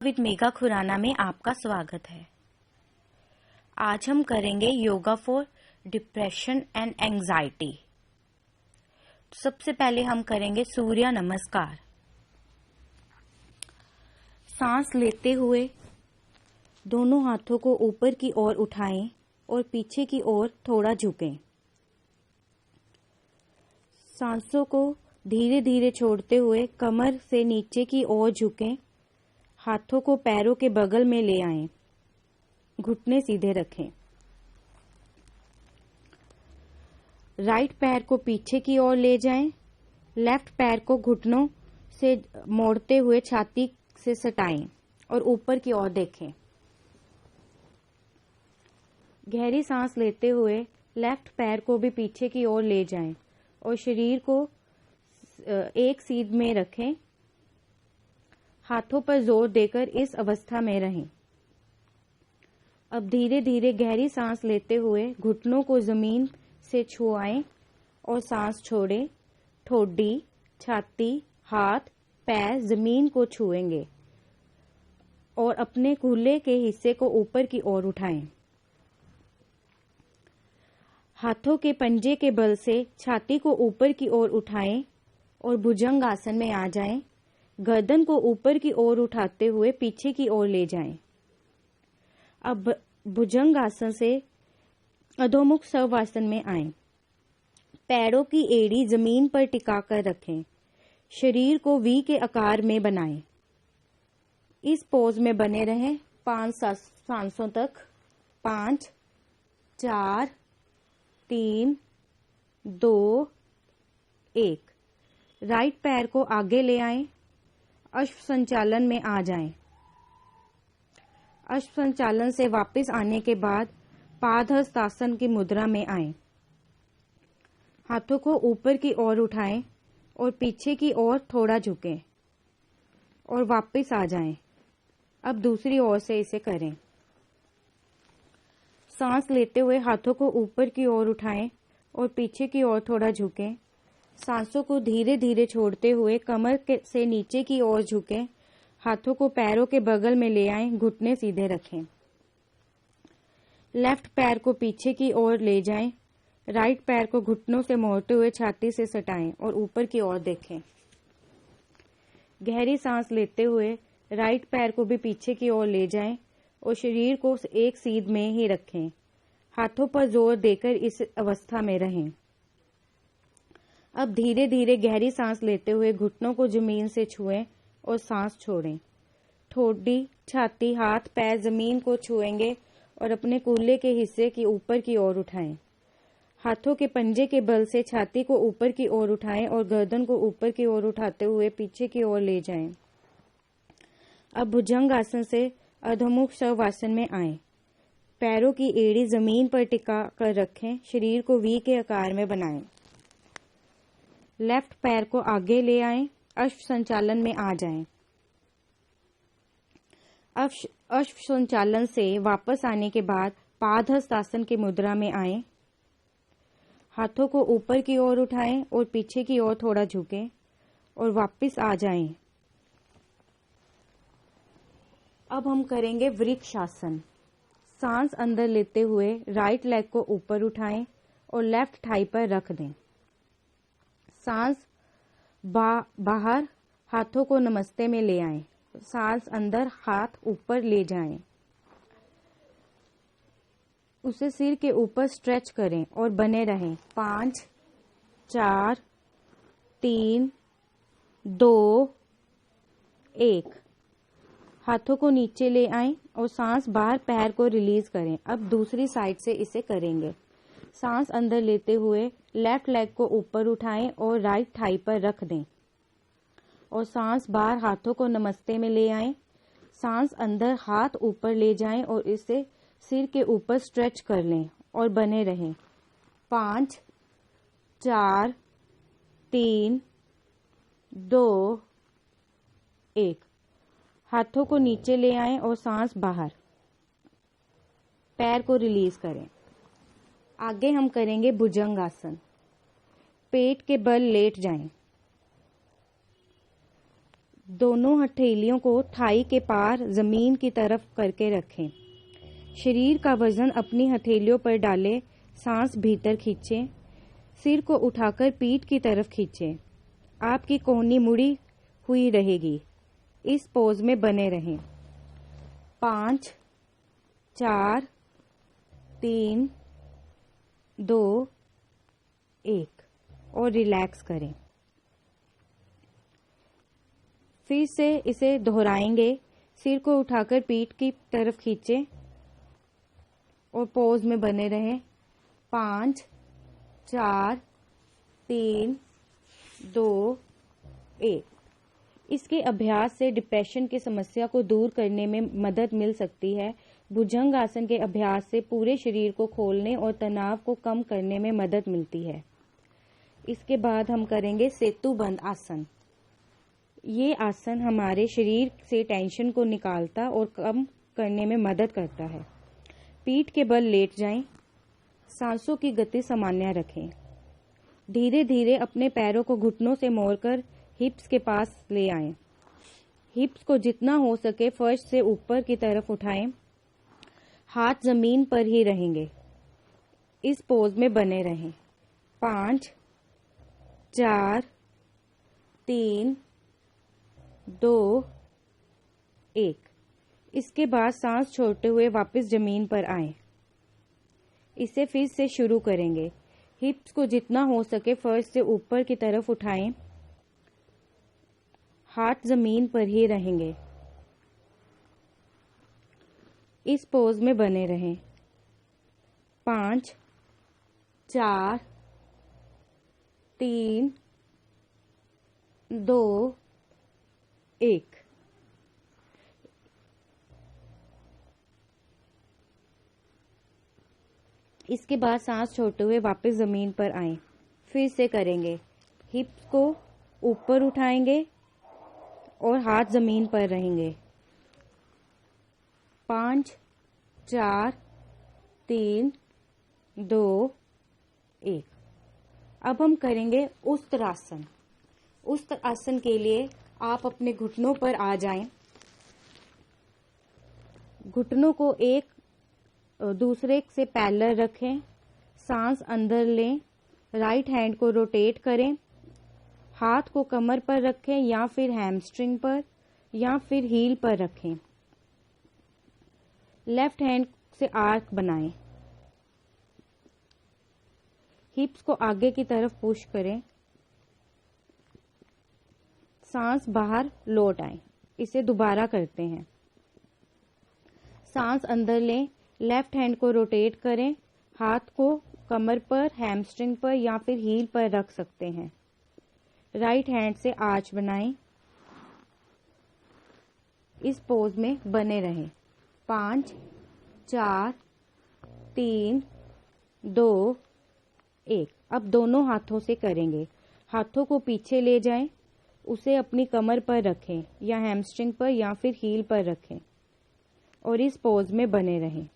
With Megha Khurana में आपका स्वागत है। आज हम करेंगे yoga for depression and anxiety. सबसे पहले हम करेंगे सूर्य नमस्कार। सांस लेते हुए दोनों हाथों को ऊपर की ओर उठाएं और पीछे की ओर थोड़ा झुकें। सांसों को धीरे धीरे छोड़ते हुए कमर से नीचे की ओर झुकें। हाथों को पैरों के बगल में ले आएं। घुटने सीधे रखें। राइट पैर को पीछे की ओर ले जाएं। लेफ्ट पैर को घुटनों से मोड़ते हुए छाती से सटाएं और ऊपर की ओर देखें। गहरी सांस लेते हुए लेफ्ट पैर को भी पीछे की ओर ले जाएं और शरीर को एक सीध में रखें। हाथों पर जोर देकर इस अवस्था में रहें। अब धीरे धीरे गहरी सांस लेते हुए घुटनों को जमीन से छुआएं और सांस छोड़ें। ठोडी, छाती, हाथ, पैर जमीन को छुएंगे और अपने कूल्हे के हिस्से को ऊपर की ओर उठाएं। हाथों के पंजे के बल से छाती को ऊपर की ओर उठाएं और भुजंग आसन में आ जाएं। गर्दन को ऊपर की ओर उठाते हुए पीछे की ओर ले जाएं। अब भुजंग आसन से अधोमुख शवासन में आएं। पैरों की एड़ी जमीन पर टिकाकर रखें। शरीर को वी के आकार में बनाएं। इस पोज में बने रहें 5 सांसों तक। 5, 4, 3, 2, 1। राइट पैर को आगे ले आएं। अश्व संचालन में आ जाएं। अश्व संचालन से वापस आने के बाद पादहस्तासन की मुद्रा में आएं। हाथों को ऊपर की ओर उठाएं और पीछे की ओर थोड़ा झुकें और वापस आ जाएं। अब दूसरी ओर से इसे करें। सांस लेते हुए हाथों को ऊपर की ओर उठाएं और पीछे की ओर थोड़ा झुकें। सांसों को धीरे धीरे छोड़ते हुए कमर से नीचे की ओर झुकें। हाथों को पैरों के बगल में ले आएं। घुटने सीधे रखें। लेफ्ट पैर को पीछे की ओर ले जाएं। राइट पैर को घुटनों से मोड़ते हुए छाती से सटाएं और ऊपर की ओर देखें। गहरी सांस लेते हुए राइट पैर को भी पीछे की ओर ले जाएं और शरीर को एक सीध में ही रखें। हाथों पर जोर देकर इस अवस्था में रहें। अब धीरे धीरे गहरी सांस लेते हुए घुटनों को जमीन से छुएं और सांस छोड़ें। ठोडी, छाती, हाथ, पैर जमीन को छुएंगे और अपने कूल्हे के हिस्से की ऊपर की ओर उठाएं। हाथों के पंजे के बल से छाती को ऊपर की ओर उठाएं और गर्दन को ऊपर की ओर उठाते हुए पीछे की ओर ले जाएं। अब भुजंग आसन से अधोमुख शवासन में आएं। पैरों की एड़ी जमीन पर टिका कर रखें। शरीर को वी के आकार में बनाएं। लेफ्ट पैर को आगे ले आएं। अश्व संचालन में आ जाएं। अश्व संचालन से वापस आने के बाद पादहस्तासन की मुद्रा में आएं। हाथों को ऊपर की ओर उठाएं और पीछे की ओर थोड़ा झुकें और वापस आ जाएं। अब हम करेंगे वृक्ष आसन। सांस अंदर लेते हुए राइट लेग को ऊपर उठाएं और लेफ्ट थाई पर रख दें। सांस बाहर हाथों को नमस्ते में ले आएं। सांस अंदर, हाथ ऊपर ले जाएं। उसे सिर के ऊपर स्ट्रेच करें और बने रहें। 5, 4, 3, 2, 1। हाथों को नीचे ले आएं और सांस बाहर पैर को रिलीज करें। अब दूसरी साइड से इसे करेंगे। सांस अंदर लेते हुए लेफ्ट लेग को ऊपर उठाएं और राइट थाई पर रख दें और सांस बाहर हाथों को नमस्ते में ले आएं। सांस अंदर, हाथ ऊपर ले जाएं और इसे सिर के ऊपर स्ट्रेच कर लें और बने रहें। 5, 4, 3, 2, 1। हाथों को नीचे ले आएं और सांस बाहर। पैर को रिलीज करें। आगे हम करेंगे भुजंग आसन। पेट के बल लेट जाएं। दोनों हथेलियों को थाई के पार जमीन की तरफ करके रखें। शरीर का वजन अपनी हथेलियों पर डालें, सांस भीतर खींचें, सिर को उठाकर पीठ की तरफ खींचें। आपकी कोहनी मुड़ी हुई रहेगी। इस पोज में बने रहें। 5, 4, 3, 2, 1 और रिलैक्स करें। फिर से इसे दोहराएंगे। सिर को उठाकर पीठ की तरफ खींचें और पोज में बने रहें। 5, 4, 3, 2, 1। इसके अभ्यास से डिप्रेशन की समस्या को दूर करने में मदद मिल सकती है। भुजंग आसन के अभ्यास से पूरे शरीर को खोलने और तनाव को कम करने में मदद मिलती है। इसके बाद हम करेंगे सेतुबंध आसन। ये आसन हमारे शरीर से टेंशन को निकालता और कम करने में मदद करता है। पीठ के बल लेट जाएं, सांसों की गति सामान्य रखें। धीरे धीरे अपने पैरों को घुटनों से मोड़कर हिप्स के पास ले आएं। हिप्स को जितना हो सके फर्श से ऊपर की तरफ उठाएं। हाथ जमीन पर ही रहेंगे। इस पोज में बने रहें। 5, 4, 3, 2, 1। इसके बाद सांस छोड़ते हुए वापस जमीन पर आएं। इसे फिर से शुरू करेंगे। हिप्स को जितना हो सके फर्श से ऊपर की तरफ उठाएं। हाथ जमीन पर ही रहेंगे। इस पोज में बने रहें। 5, 4, 3, 2, 1। इसके बाद सांस छोड़ते हुए वापस जमीन पर आएं। फिर से करेंगे। हिप्स को ऊपर उठाएंगे और हाथ जमीन पर रहेंगे। 5, 4, 3, 2, 1। अब हम करेंगे उस्त्रासन। उस्त्रासन के लिए आप अपने घुटनों पर आ जाएं। घुटनों को एक दूसरे से पैरेलल रखें। सांस अंदर लें। राइट हैंड को रोटेट करें। हाथ को कमर पर रखें या फिर हैमस्ट्रिंग पर या फिर हील पर रखें। लेफ्ट हैंड से आर्क बनाएं। हिप्स को आगे की तरफ पुश करें। सांस बाहर लौट आए। इसे दोबारा करते हैं। सांस अंदर लें। लेफ्ट हैंड को रोटेट करें। हाथ को कमर पर, हैमस्ट्रिंग पर या फिर हील पर रख सकते हैं। राइट हैंड से आर्च बनाएं। इस पोज में बने रहें। 5, 4, 3, 2, 1। अब दोनों हाथों से करेंगे। हाथों को पीछे ले जाएं। उसे अपनी कमर पर रखें या हैमस्ट्रिंग पर या फिर हील पर रखें और इस पोज में बने रहें।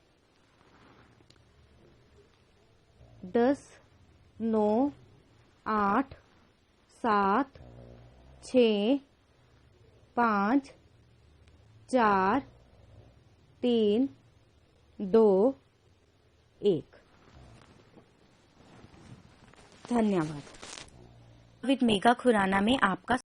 10, 9, 8, 7, 6, 5, 4, 3, 2, 1। धन्यवाद। विद मेघा खुराना में आपका